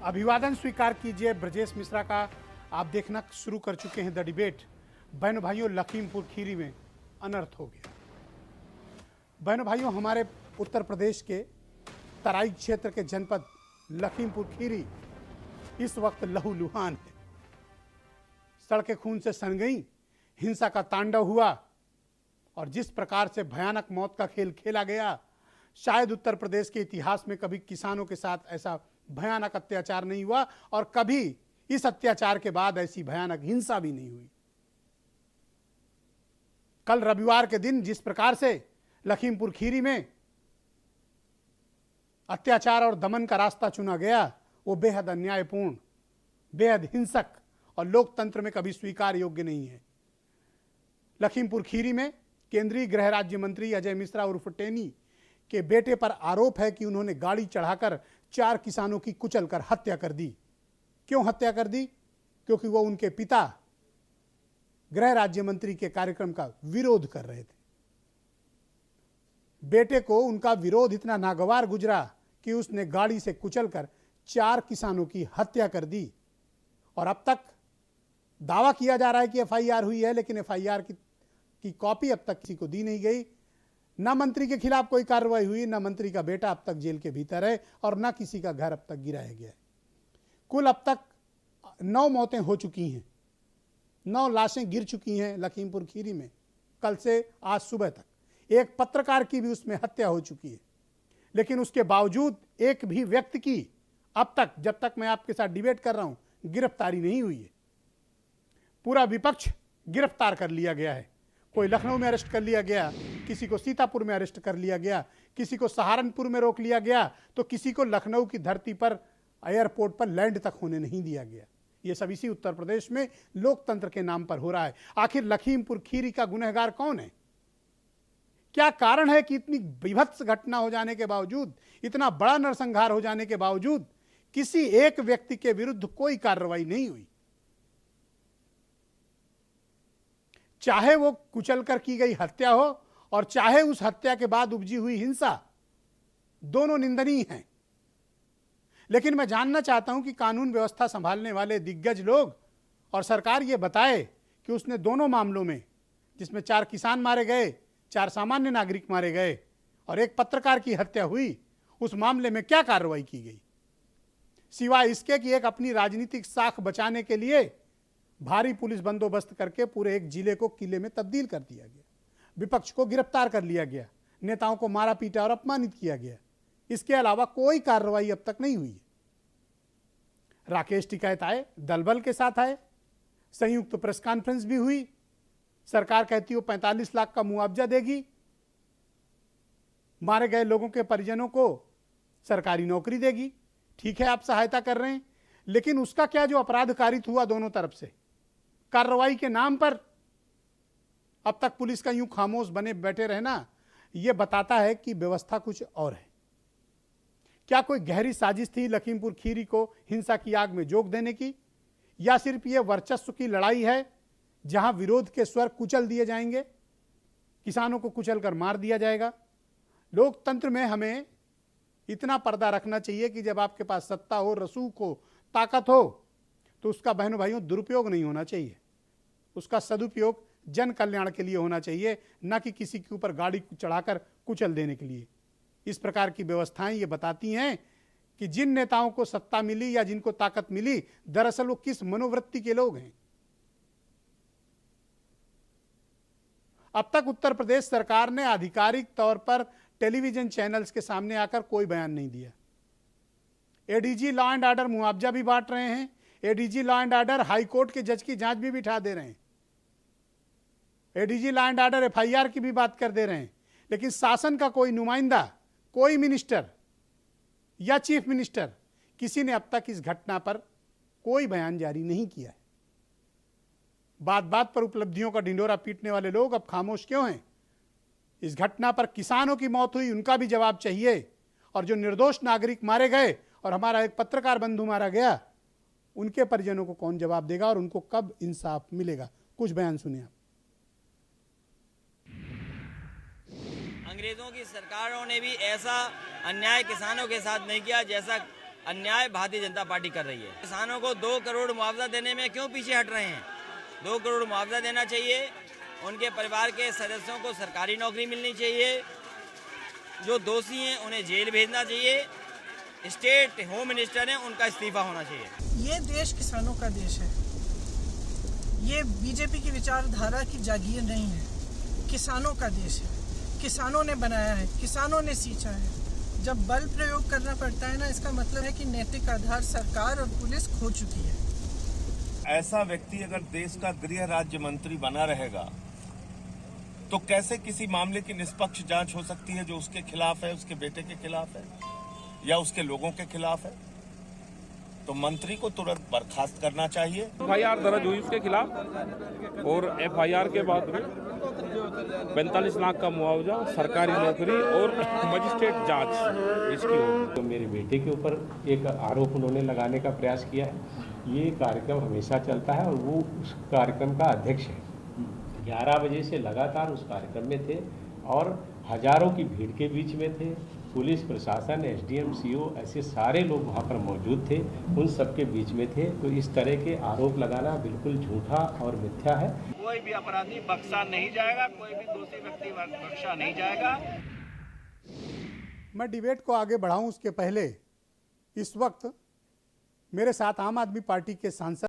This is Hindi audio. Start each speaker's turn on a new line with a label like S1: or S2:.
S1: अभिवादन स्वीकार कीजिए ब्रजेश मिश्रा का। आप देखना शुरू कर चुके हैं द डिबेट। बहनों भाइयों, लखीमपुर खीरी में अनर्थ हो गया। बहनों भाइयों, हमारे उत्तर प्रदेश के तराई क्षेत्र के जनपद लखीमपुर खीरी इस वक्त लहूलुहान है। सड़कें खून से सन गई, हिंसा का तांडव हुआ और जिस प्रकार से भयानक मौत का खेल खेला गया, शायद उत्तर प्रदेश के इतिहास में कभी किसानों के साथ ऐसा भयानक अत्याचार नहीं हुआ और कभी इस अत्याचार के बाद ऐसी भयानक हिंसा भी नहीं हुई। कल रविवार के दिन जिस प्रकार से लखीमपुर खीरी में अत्याचार और दमन का रास्ता चुना गया, वो बेहद अन्यायपूर्ण, बेहद हिंसक और लोकतंत्र में कभी स्वीकार योग्य नहीं है। लखीमपुर खीरी में केंद्रीय गृह राज्य मंत्री अजय मिश्रा उर्फ टेनी के बेटे पर आरोप है कि उन्होंने गाड़ी चढ़ाकर 4 किसानों की कुचलकर हत्या कर दी। क्यों हत्या कर दी? क्योंकि वो उनके पिता गृह राज्य मंत्री के कार्यक्रम का विरोध कर रहे थे। बेटे को उनका विरोध इतना नागवार गुजरा कि उसने गाड़ी से कुचलकर 4 किसानों की हत्या कर दी। और अब तक दावा किया जा रहा है कि एफआईआर हुई है, लेकिन एफआईआर की कॉपी अब तक किसी को दी नहीं गई। न मंत्री के खिलाफ कोई कार्रवाई हुई, न मंत्री का बेटा अब तक जेल के भीतर है और न किसी का घर अब तक गिराया गया है। कुल अब तक 9 मौतें हो चुकी हैं, 9 लाशें गिर चुकी हैं लखीमपुर खीरी में कल से आज सुबह तक। एक पत्रकार की भी उसमें हत्या हो चुकी है, लेकिन उसके बावजूद एक भी व्यक्ति की अब तक, जब तक मैं आपके साथ डिबेट कर रहा हूं, गिरफ्तारी नहीं हुई है। पूरा विपक्ष गिरफ्तार कर लिया गया है। कोई लखनऊ में अरेस्ट कर लिया गया, किसी को सीतापुर में अरेस्ट कर लिया गया, किसी को सहारनपुर में रोक लिया गया, तो किसी को लखनऊ की धरती पर एयरपोर्ट पर लैंड तक होने नहीं दिया गया। ये सब इसी उत्तर प्रदेश में लोकतंत्र के नाम पर हो रहा है। आखिर लखीमपुर खीरी का गुनहगार कौन है? क्या कारण है कि इतनी विभत्स घटना हो जाने के बावजूद, इतना बड़ा नरसंहार हो जाने के बावजूद किसी एक व्यक्ति के विरुद्ध कोई कार्रवाई नहीं हुई? चाहे वो कुचलकर की गई हत्या हो और चाहे उस हत्या के बाद उपजी हुई हिंसा, दोनों निंदनीय हैं। लेकिन मैं जानना चाहता हूं कि कानून व्यवस्था संभालने वाले दिग्गज लोग और सरकार ये बताए कि उसने दोनों मामलों में, जिसमें 4 किसान मारे गए, 4 सामान्य नागरिक मारे गए और एक पत्रकार की हत्या हुई, उस मामले में क्या कार्रवाई की गई, सिवाय इसके कि एक अपनी राजनीतिक साख बचाने के लिए भारी पुलिस बंदोबस्त करके पूरे एक जिले को किले में तब्दील कर दिया गया, विपक्ष को गिरफ्तार कर लिया गया, नेताओं को मारा पीटा और अपमानित किया गया। इसके अलावा कोई कार्रवाई अब तक नहीं हुई है। राकेश टिकैत आए, दलबल के साथ आए, संयुक्त प्रेस कॉन्फ्रेंस भी हुई, सरकार कहती है 45 लाख का मुआवजा देगी, मारे गए लोगों के परिजनों को सरकारी नौकरी देगी। ठीक है, आप सहायता कर रहे हैं, लेकिन उसका क्या जो अपराध कारित हुआ दोनों तरफ से, कार्रवाई के नाम पर अब तक पुलिस का यूं खामोश बने बैठे रहना, यह बताता है कि व्यवस्था कुछ और है। क्या कोई गहरी साजिश थी लखीमपुर खीरी को हिंसा की आग में झोंक देने की, या सिर्फ यह वर्चस्व की लड़ाई है जहां विरोध के स्वर कुचल दिए जाएंगे, किसानों को कुचलकर मार दिया जाएगा? लोकतंत्र में हमें इतना पर्दा रखना चाहिए कि जब आपके पास सत्ता हो, रसूख हो, ताकत हो, तो उसका बहनों भाइयों दुरुपयोग नहीं होना चाहिए। उसका सदुपयोग जन कल्याण के लिए होना चाहिए, न कि किसी के ऊपर गाड़ी चढ़ाकर कुचल देने के लिए। इस प्रकार की व्यवस्थाएं ये बताती हैं कि जिन नेताओं को सत्ता मिली या जिनको ताकत मिली, दरअसल वो किस मनोवृत्ति के लोग हैं। अब तक उत्तर प्रदेश सरकार ने आधिकारिक तौर पर टेलीविजन चैनल्स के सामने आकर कोई बयान नहीं दिया। एडीजी लॉ एंड ऑर्डर मुआवजा भी बांट रहे हैं, ADG law and order high court के जज की जांच भी बिठा दे रहे हैं, ADG law and order FIR की भी बात कर दे रहे हैं, लेकिन शासन का कोई नुमाइंदा, कोई मिनिस्टर या चीफ मिनिस्टर, किसी ने अब तक इस घटना पर कोई बयान जारी नहीं किया है। बात बात पर उपलब्धियों का ढिंढोरा पीटने वाले लोग अब खामोश क्यों हैं? इस घटना पर किसानों की मौत हुई, उनका भी जवाब चाहिए, और जो निर्दोष नागरिक मारे गए और हमारा एक पत्रकार बंधु मारा गया, उनके परिजनों को कौन जवाब देगा और उनको कब इंसाफ मिलेगा? कुछ बयान सुनिए आप।
S2: अंग्रेजों की सरकारों ने भी ऐसा अन्याय किसानों के साथ नहीं किया जैसा अन्याय भारतीय जनता पार्टी कर रही है। किसानों को 2 करोड़ मुआवजा देने में क्यों पीछे हट रहे हैं? 2 करोड़ मुआवजा देना चाहिए। उनके परिवार के सदस्यों को सरकारी नौकरी मिलनी चाहिए। जो दोषी हैं उन्हें जेल भेजना चाहिए। स्टेट होम मिनिस्टर हैं, उनका इस्तीफा होना चाहिए।
S3: ये देश किसानों का देश है। ये बीजेपी की विचारधारा की जागीर नहीं है। किसानों का देश है। किसानों ने बनाया है, किसानों ने सींचा है। जब बल प्रयोग करना पड़ता है ना, इसका मतलब है कि नैतिक आधार सरकार और पुलिस खो चुकी है।
S4: ऐसा व्यक्ति अगर देश का गृह राज्य मंत्री बना रहेगा तो कैसे किसी मामले की निष्पक्ष जांच हो सकती है जो उसके खिलाफ है, उसके बेटे के खिलाफ है या उसके लोगों के खिलाफ है? तो मंत्री को तुरंत बर्खास्त करना चाहिए।
S5: एफआईआर दर्ज हुई उसके खिलाफ और एफआईआर के बाद में 45 लाख का मुआवजा, सरकारी नौकरी और मजिस्ट्रेट जांच इसकी होगी।
S6: तो मेरे बेटे के ऊपर एक आरोप उन्होंने लगाने का प्रयास किया है। ये कार्यक्रम हमेशा चलता है और वो उस कार्यक्रम का अध्यक्ष है। 11 बजे से लगातार उस कार्यक्रम में थे और हजारों की भीड़ के बीच में थे। पुलिस प्रशासन, एसडीएम, सीओ, ऐसे सारे लोग वहाँ पर मौजूद थे, उन सबके बीच में थे। तो इस तरह के आरोप लगाना बिल्कुल झूठा और मिथ्या है।
S4: कोई भी अपराधी बख्शा नहीं जाएगा, कोई भी दोषी व्यक्ति बख्शा नहीं जाएगा।
S1: मैं डिबेट को आगे बढ़ाऊं उसके पहले इस वक्त मेरे साथ आम आदमी पार्टी के सांसद